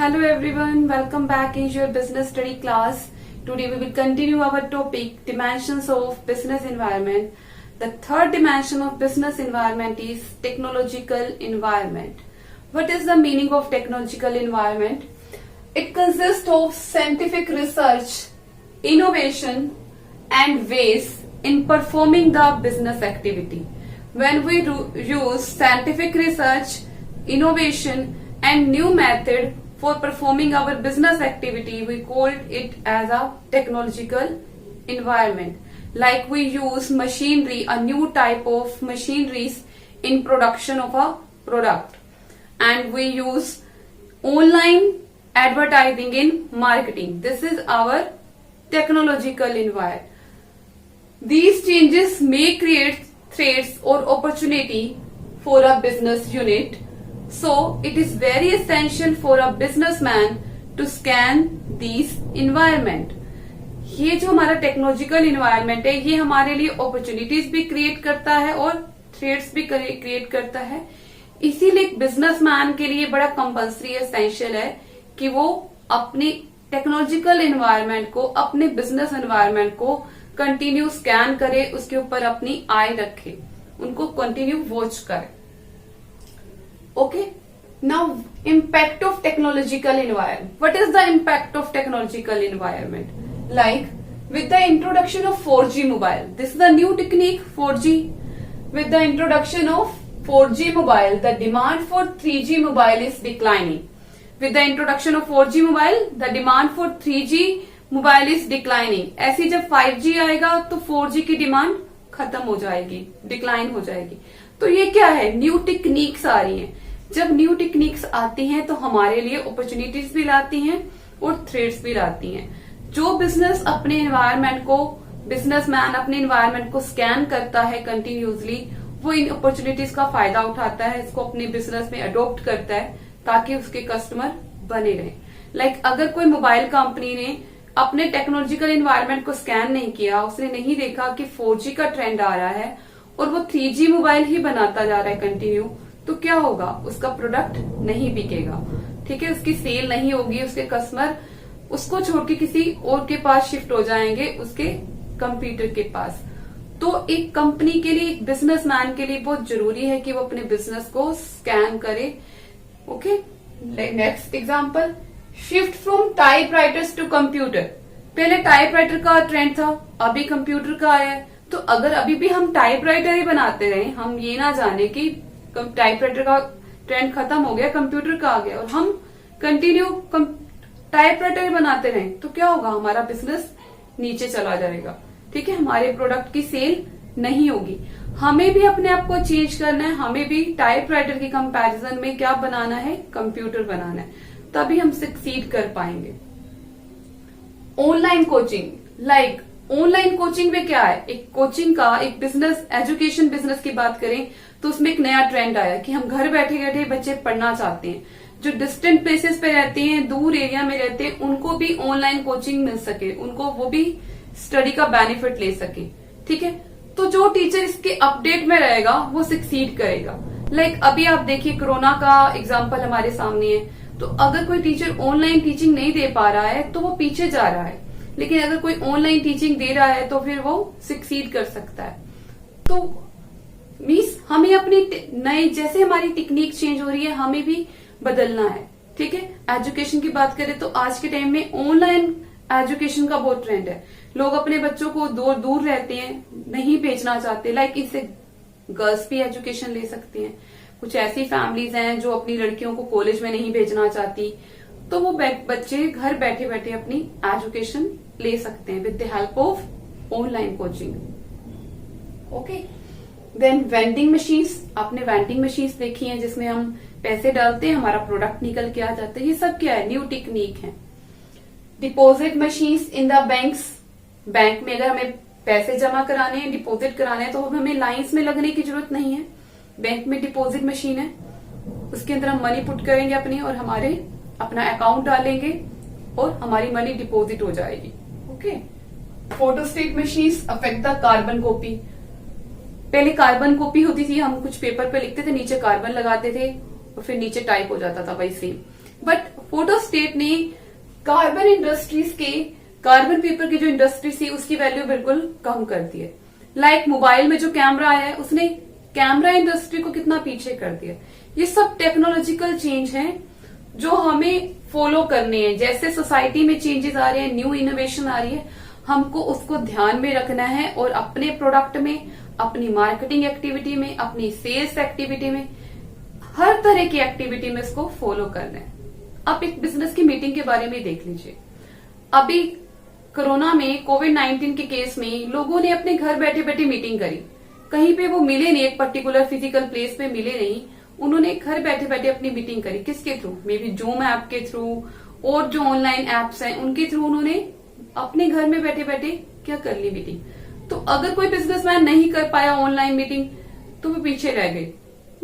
Hello everyone, welcome back in your business study class. Today we will continue our topic dimensions of business environment. The third dimension of business environment is technological environment. What is the meaning of technological environment? It consists of scientific research, innovation and ways in performing the business activity. When we use scientific research, innovation and new method for performing our business activity, we called it as a technological environment. Like we use machinery, a new type of machineries in production of a product, and we use online advertising in marketing. This is our technological environment. These changes may create threats or opportunity for a business unit. So it is very essential for a businessman to scan these environment. ये जो हमारा technological environment है, ये हमारे लिए opportunities भी create करता है और थ्रेट्स भी क्रिएट करता है. इसीलिए बिजनेसमैन के लिए बड़ा कंपल्सरी एसेंशियल है कि वो अपने टेक्नोलॉजिकल इन्वायरमेंट को, अपने बिजनेस इन्वायरमेंट को कंटिन्यू स्कैन करे, उसके ऊपर अपनी आई रखे, उनको कंटिन्यू वॉच करे. Okay, now impact of technological environment. What is the impact of technological environment? Like with the introduction of 4G mobile, this is the new technique 4G. With the introduction of 4G mobile, the demand for 3G mobile is declining. With the introduction of 4G mobile, the demand for 3G mobile is declining. ऐसी जब 5G आएगा तो 4G की demand खत्म हो जाएगी, decline हो जाएगी. तो ये क्या है? न्यू टेक्निक्स आ रही हैं. जब न्यू टेक्निक्स आती हैं तो हमारे लिए अपॉर्चुनिटीज भी लाती हैं और थ्रेट्स भी लाती हैं. जो बिजनेस अपने एनवायरनमेंट को, बिजनेसमैन अपने एनवायरनमेंट को स्कैन करता है कंटिन्यूसली, वो इन अपॉर्चुनिटीज का फायदा उठाता है, इसको अपने बिजनेस में अडॉप्ट करता है ताकि उसके कस्टमर बने रहें. लाइक अगर कोई मोबाइल कंपनी ने अपने टेक्नोलॉजिकल एनवायरनमेंट को स्कैन नहीं किया, उसने नहीं देखा कि 4G का ट्रेंड आ रहा है और वो 3G मोबाइल ही बनाता जा रहा है कंटिन्यू, तो क्या होगा? उसका प्रोडक्ट नहीं बिकेगा. ठीक है, उसकी सेल नहीं होगी, उसके कस्टमर उसको छोड़ के किसी और के पास शिफ्ट हो जाएंगे, उसके कंप्यूटर के पास. तो एक कंपनी के लिए, एक बिजनेसमैन के लिए बहुत जरूरी है कि वो अपने बिजनेस को स्कैन करे. Okay, next example, shift from typewriters to computer. पहले टाइपराइटर का ट्रेंड था, अभी कंप्यूटर का आया है. तो अगर अभी भी हम टाइपराइटर ही बनाते रहे, हम ये ना जाने कि टाइपराइटर का ट्रेंड खत्म हो गया, कंप्यूटर का आ गया, और हम कंटिन्यू टाइपराइटर ही बनाते रहे, तो क्या होगा? हमारा बिजनेस नीचे चला जाएगा. ठीक है, हमारे प्रोडक्ट की सेल नहीं होगी. हमें भी अपने आप को चेंज करना है, हमें भी टाइपराइटर के कंपैरिजन में क्या बनाना है? कंप्यूटर बनाना है, तभी हम सक्सीड कर पाएंगे. Online coaching, like online coaching में क्या है? एक कोचिंग का, एक बिजनेस, एजुकेशन बिजनेस की बात करें तो उसमें एक नया ट्रेंड आया कि हम घर बैठे बैठे बच्चे पढ़ना चाहते हैं. जो डिस्टेंट प्लेसेस पे रहते हैं, दूर एरिया में रहते हैं, उनको भी ऑनलाइन कोचिंग मिल सके, उनको वो भी स्टडी का बेनिफिट ले सके. ठीक है, तो जो टीचर इसके अपडेट में रहेगा वो सक्सीड करेगा. लाइक अभी आप देखिए, कोरोना का एग्जाम्पल हमारे सामने है. तो अगर कोई टीचर ऑनलाइन टीचिंग नहीं दे पा रहा है तो वो पीछे जा रहा है, लेकिन अगर कोई ऑनलाइन टीचिंग दे रहा है तो फिर वो सक्सीड कर सकता है. तो मीन्स हमें अपनी नई, जैसे हमारी टेक्निक चेंज हो रही है, हमें भी बदलना है. ठीक है, एजुकेशन की बात करें तो आज के टाइम में ऑनलाइन एजुकेशन का बहुत ट्रेंड है. लोग अपने बच्चों को दूर रहते हैं, नहीं भेजना चाहते. लाइक इससे गर्ल्स भी एजुकेशन ले सकती हैं. कुछ ऐसी फैमिलीज हैं जो अपनी लड़कियों को कॉलेज में नहीं भेजना चाहती, तो वो बच्चे घर बैठे बैठे अपनी एजुकेशन ले सकते हैं with the help of online coaching. Okay, then vending machines. आपने वेंडिंग मशीन्स देखी हैं जिसमें हम पैसे डालते हैं, हमारा प्रोडक्ट निकल के आ जाता है. ये सब क्या है? न्यू टेक्निक है. Deposit machines in the banks. Bank में अगर हमें पैसे जमा कराने हैं, डिपॉजिट कराने हैं, तो हमें लाइंस में लगने की जरूरत नहीं है. बैंक में डिपॉजिट मशीन है, उसके अंदर हम मनी पुट करेंगे अपनी, और हमारे अपना अकाउंट डालेंगे और हमारी मनी डिपॉजिट हो जाएगी. Okay, photostat machines affect the carbon copy. पहले कार्बन कॉपी होती थी, हम कुछ पेपर पे लिखते थे, नीचे कार्बन लगाते थे और फिर नीचे टाइप हो जाता था वही सेम. बट फोटोस्टेट ने कार्बन इंडस्ट्रीज के कार्बन पेपर की जो इंडस्ट्री थी उसकी वैल्यू बिल्कुल कम कर दी है। लाइक मोबाइल में जो कैमरा आया है उसने कैमरा इंडस्ट्री को कितना पीछे कर दिया। ये सब टेक्नोलॉजिकल चेंज हैं जो हमें फॉलो करने हैं। जैसे सोसाइटी में चेंजेस आ रहे हैं, न्यू इनोवेशन आ रही है, हमको उसको ध्यान में रखना है और अपने प्रोडक्ट में, अपनी मार्केटिंग एक्टिविटी में, अपनी सेल्स एक्टिविटी में, हर तरह की एक्टिविटी में इसको फॉलो करना है। आप एक बिजनेस की मीटिंग के बारे में देख लीजिए। अभी कोरोना में कोविड-19 के केस में लोगों ने अपने घर बैठे बैठे मीटिंग करी। कहीं पे वो मिले नहीं, एक पर्टिकुलर फिजिकल प्लेस पे मिले नहीं, उन्होंने घर बैठे बैठे अपनी मीटिंग करी। किसके through? May be zoom app के थ्रू और जो ऑनलाइन एप्स हैं उनके थ्रू उन्होंने अपने घर में बैठे बैठे क्या कर ली, मीटिंग। तो अगर कोई बिजनेसमैन नहीं कर पाया ऑनलाइन मीटिंग तो वो पीछे रह गए।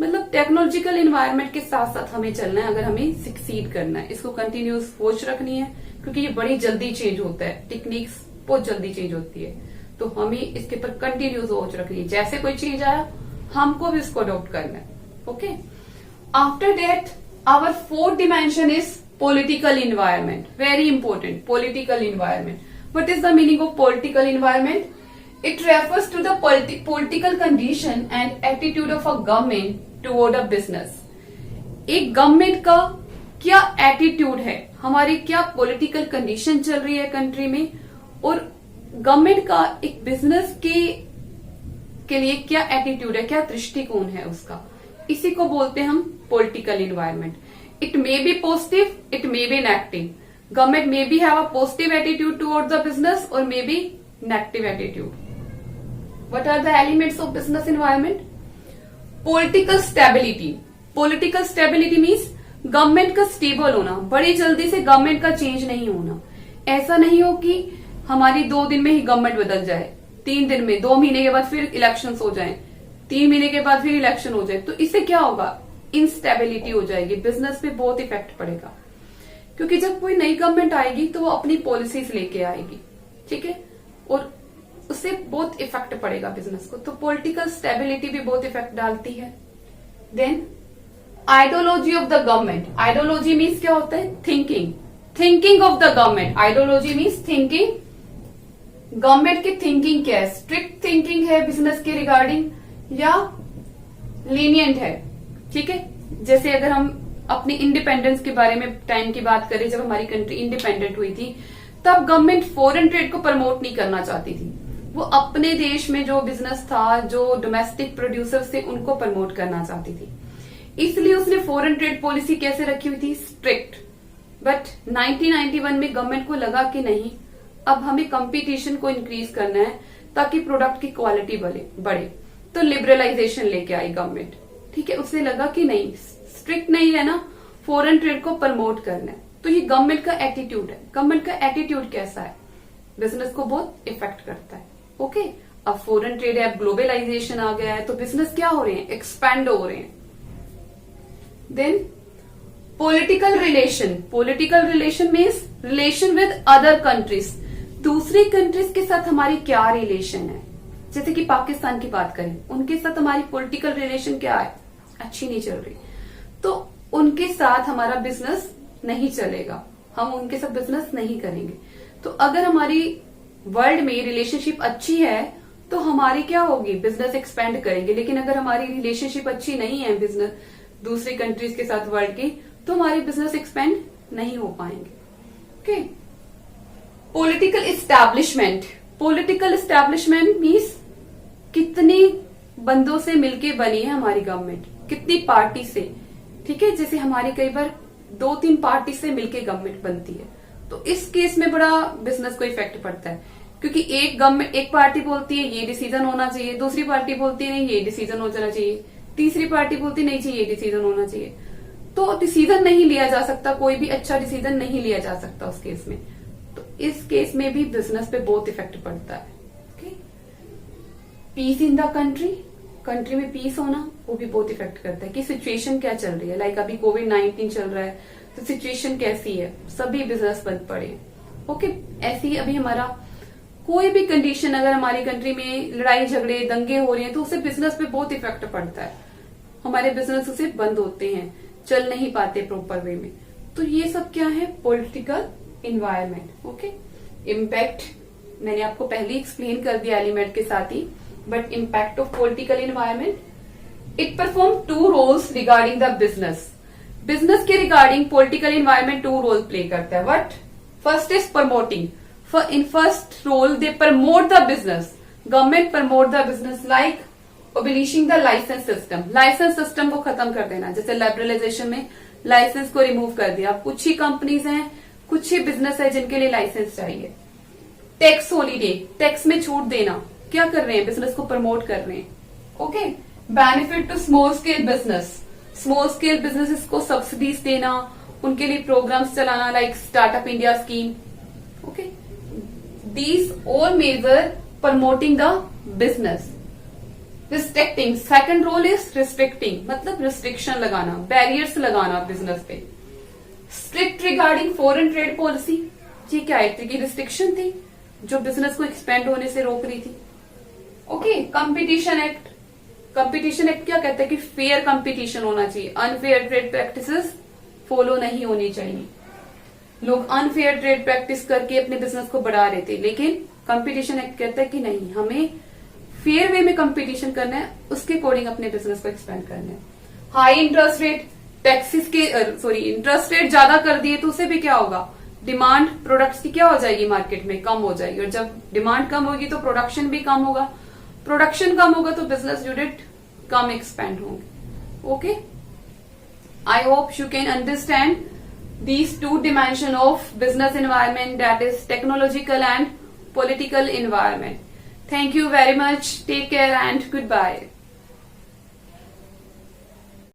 मतलब टेक्नोलॉजिकल एनवायरनमेंट के साथ साथ हमें चलना है अगर हमें सक्सीड करना है। इसको कंटिन्यूस वॉच रखनी है क्योंकि ये बड़ी जल्दी चेंज होता है, टेक्निक्स बहुत जल्दी चेंज होती है, तो हमें इसके ऊपर कंटिन्यूस वॉच रखनी है। जैसे कोई चेंज आया हमको भी इसको अडॉप्ट करना है। Okay, after that our fourth dimension is political environment. Very important, political environment. What is the meaning of political environment? It refers to the political condition and attitude of a government toward a business. एक government का क्या attitude है, हमारी क्या political condition चल रही है country में, और गवर्नमेंट का एक बिजनेस के लिए क्या एटीट्यूड है, क्या दृष्टिकोण है उसका, इसी को बोलते हैं हम political environment. It may be positive, it may be negative. Government may be have a positive attitude toward the business और may be negative attitude. What are the elements of business environment? Political stability. Political stability means government का stable होना, बड़ी जल्दी से government का change नहीं होना। ऐसा नहीं हो कि हमारी 2 दिन में ही गवर्नमेंट बदल जाए, 3 दिन में, 2 महीने के बाद फिर इलेक्शंस हो जाएं, 3 महीने के बाद फिर इलेक्शन हो जाए, तो इससे क्या होगा? इंस्टेबिलिटी हो जाएगी, बिजनेस पे बहुत इफेक्ट पड़ेगा। क्योंकि जब कोई नई गवर्नमेंट आएगी तो वो अपनी पॉलिसीज लेके आएगी, ठीक है, और उससे बहुत इफेक्ट पड़ेगा बिजनेस को। तो पॉलिटिकल स्टेबिलिटी भी बहुत इफेक्ट डालती है। Then ideology of the government. Ideology means क्या होता है? Thinking, thinking of the government. Ideology means thinking. Government की थिंकिंग क्या है? स्ट्रिक्ट थिंकिंग है बिजनेस के रिगार्डिंग या लीनियंट है, ठीक है। जैसे अगर हम अपनी इंडिपेंडेंस के बारे में टाइम की बात करें, जब हमारी कंट्री इंडिपेंडेंट हुई थी तब गवर्नमेंट फॉरेन ट्रेड को प्रमोट नहीं करना चाहती थी। वो अपने देश में जो बिजनेस था, जो डोमेस्टिक प्रोड्यूसर्स थे, उनको प्रमोट करना चाहती थी। इसलिए उसने फॉरेन ट्रेड पॉलिसी कैसे रखी हुई थी? स्ट्रिक्ट। बट 1991 में गवर्नमेंट को लगा कि नहीं, अब हमें कंपटीशन को इंक्रीज करना है ताकि प्रोडक्ट की क्वालिटी बढ़े, तो लिबरलाइजेशन लेके आई गवर्नमेंट, ठीक है। उसे लगा कि नहीं, स्ट्रिक्ट नहीं रहना, फॉरेन ट्रेड को प्रमोट करना है। तो ये गवर्नमेंट का एटीट्यूड है। गवर्नमेंट का एटीट्यूड कैसा है? बिजनेस को बहुत इफेक्ट करता है। ओके, अब फॉरेन ट्रेड है, ग्लोबलाइजेशन आ गया है, तो बिजनेस क्या हो रहे हैं? एक्सपैंड हो रहे हैं। Then political relation. Political relation means relation with other countries. दूसरी कंट्रीज के साथ हमारी क्या रिलेशन है? जैसे कि पाकिस्तान की बात करें, उनके साथ हमारी पॉलिटिकल रिलेशन क्या है? अच्छी नहीं चल रही, तो उनके साथ हमारा बिजनेस नहीं चलेगा, हम उनके साथ बिजनेस नहीं करेंगे। तो अगर हमारी वर्ल्ड में रिलेशनशिप अच्छी है तो हमारी क्या होगी? बिजनेस एक्सपेंड करेंगे। लेकिन अगर हमारी रिलेशनशिप अच्छी नहीं है बिजनेस दूसरी कंट्रीज के साथ वर्ल्ड की, तो हमारे बिजनेस एक्सपेंड नहीं हो पाएंगे। Okay, political establishment. Political establishment means कितने बंदों से मिलके बनी है हमारी गवर्नमेंट, कितनी पार्टी से, ठीक है। जैसे हमारी कई बार 2-3 पार्टी से मिलके गवर्नमेंट बनती है, तो इस केस में बड़ा बिजनेस को इफेक्ट पड़ता है। क्योंकि एक पार्टी बोलती है ये डिसीजन होना चाहिए, दूसरी पार्टी बोलती है नहीं ये डिसीजन हो जाना चाहिए, तीसरी पार्टी बोलती नहीं चाहिए ये डिसीजन होना चाहिए, तो डिसीजन नहीं लिया जा सकता, कोई भी अच्छा डिसीजन नहीं लिया जा सकता उस केस में। तो इस केस में भी बिजनेस पे बहुत इफेक्ट पड़ता है। पीस इन द कंट्री में पीस होना वो भी बहुत इफेक्ट करता है कि सिचुएशन क्या चल रही है। लाइक अभी कोविड-19 चल रहा है, तो सिचुएशन कैसी है, सभी बिजनेस बंद पड़े। ओके, ऐसे ही अभी हमारा कोई भी कंडीशन, अगर हमारी कंट्री में लड़ाई झगड़े दंगे हो रहे हैं तो उससे बिजनेस पे बहुत इफेक्ट पड़ता है। हमारे बिजनेस उससे बंद होते हैं, चल नहीं पाते प्रॉपर वे में। तो ये सब क्या है? Political environment. ओके, इम्पैक्ट मैंने आपको पहले एक्सप्लेन कर दिया एलिमेंट के साथ ही, but impact of political environment, it perform 2 roles regarding the business. Business के regarding political environment 2 role play करता है। What? First is promoting. In first role they promote the business. Government promote the business like abolishing the licence system. Licence system को खत्म कर देना, जैसे liberalisation में licence को रिमूव कर दिया। कुछ ही कंपनीज हैं, कुछ ही बिजनेस है जिनके लिए लाइसेंस चाहिए। टैक्स हॉलीडे, टैक्स में छूट देना। क्या कर रहे हैं? बिजनेस को प्रमोट कर रहे हैं। Okay, benefit to small scale business. Small scale businesses को सब्सिडीज देना, उनके लिए प्रोग्राम्स चलाना like startup India scheme. Okay, these all major promoting the business. Restricting, second role is restricting, मतलब रिस्ट्रिक्शन लगाना, बैरियर्स लगाना बिजनेस पे। Strict regarding foreign trade policy, ये क्या है? की रिस्ट्रिक्शन थी जो बिजनेस को एक्सपेंड होने से रोक रही थी। Okay, competition act. Competition act क्या कहता है कि फेयर कंपटीशन होना चाहिए, अनफेयर ट्रेड प्रैक्टिसेस फॉलो नहीं होनी चाहिए। लोग अनफेयर ट्रेड प्रैक्टिस करके अपने बिजनेस को बढ़ा रहे थे, लेकिन कंपटीशन एक्ट कहता है कि नहीं, हमें फेयर वे में कंपटीशन करना है, उसके अकॉर्डिंग अपने बिजनेस को एक्सपेंड करना है। हाई इंटरेस्ट रेट, टैक्सेस के इंटरेस्ट रेट ज्यादा कर दिए तो उससे भी क्या होगा? डिमांड प्रोडक्ट्स की क्या हो जाएगी? मार्केट में कम हो जाएगी, और जब डिमांड कम होगी तो प्रोडक्शन भी कम होगा। प्रोडक्शन कम होगा तो बिजनेस यूनिट कम एक्सपेंड होंगे। Okay, I hope you can understand these 2 dimensions of business environment, that is technological and political environment. Thank you very much. Take care and goodbye.